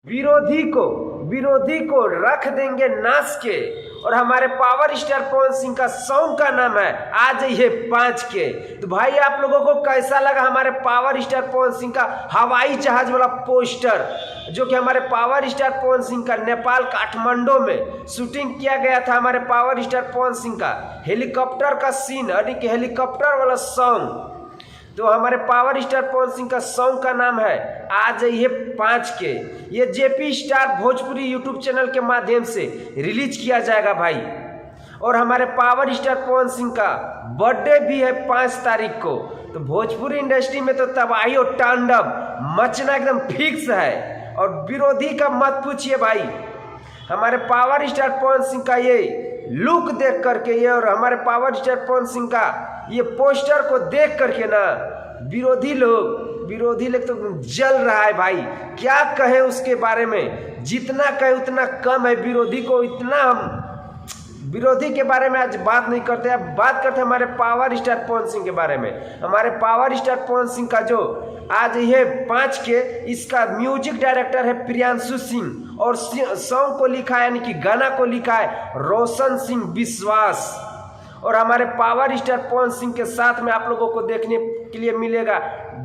विरोधी को रख देंगे नाच के। और हमारे पावर स्टार पवन सिंह का सॉन्ग का नाम है आ जाइए 5 के। तो भाई आप लोगों को कैसा लगा हमारे पावर स्टार पवन सिंह का हवाई जहाज वाला पोस्टर, जो कि हमारे पावर स्टार पवन सिंह का नेपाल काठमांडू में शूटिंग किया गया था। हमारे पावर स्टार पवन सिंह का हेलीकॉप्टर का सीन यानी कि हेलीकॉप्टर वाला सॉन्ग। तो हमारे पावर स्टार पवन सिंह का सॉन्ग का नाम है आ जाइए 5 के। ये JP star Bhojpuri YouTube channel के माध्यम से रिलीज किया जाएगा भाई। और हमारे पावर स्टार पवन सिंह का बर्थडे भी है 5 तारीख को। तो भोजपुरी इंडस्ट्री में तो तबाही और तांडव मचना एकदम फिक्स है। और विरोधी का मत पूछिए भाई, हमारे पावर स्टार पवन सिंह का ये लुक देख करके ये और हमारे पावर स्टार पवन सिंह का ये पोस्टर को देख करके ना विरोधी लोग तो जल रहा है भाई। क्या कहें उसके बारे में, जितना कहे उतना कम है। विरोधी के बारे में आज बात नहीं करते, अब बात करते हैं हमारे पावर स्टार पवन सिंह के बारे में। हमारे पावर स्टार पवन सिंह का जो आज ये 5 के, इसका म्यूजिक डायरेक्टर है प्रियांशु सिंह और सॉन्ग को लिखा है यानी कि गाना को लिखा है रोशन सिंह विश्वास। और हमारे पावर स्टार पवन सिंह के साथ में आप लोगों को देखने के लिए मिलेगा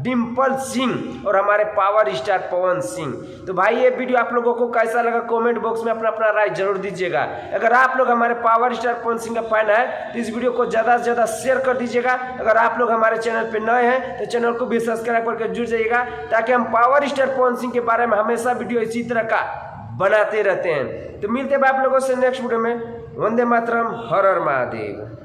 डिम्पल सिंह और हमारे पावर स्टार पवन सिंह। तो भाई ये वीडियो आप लोगों को कैसा लगा कमेंट बॉक्स में अपना राय जरूर दीजिएगा। अगर आप लोग हमारे पावर स्टार पवन सिंह का फैन है तो इस वीडियो को ज़्यादा से ज़्यादा शेयर कर दीजिएगा। अगर आप लोग हमारे चैनल पर नए हैं तो चैनल को भी सब्सक्राइब करके जुड़ जाइएगा, ताकि हम पावर स्टार पवन सिंह के बारे में हमेशा वीडियो इसी तरह का बनाते रहते हैं। तो मिलते हैं आप लोगों से नेक्स्ट वीडियो में। वंदे मातरम, हर हर महादेव।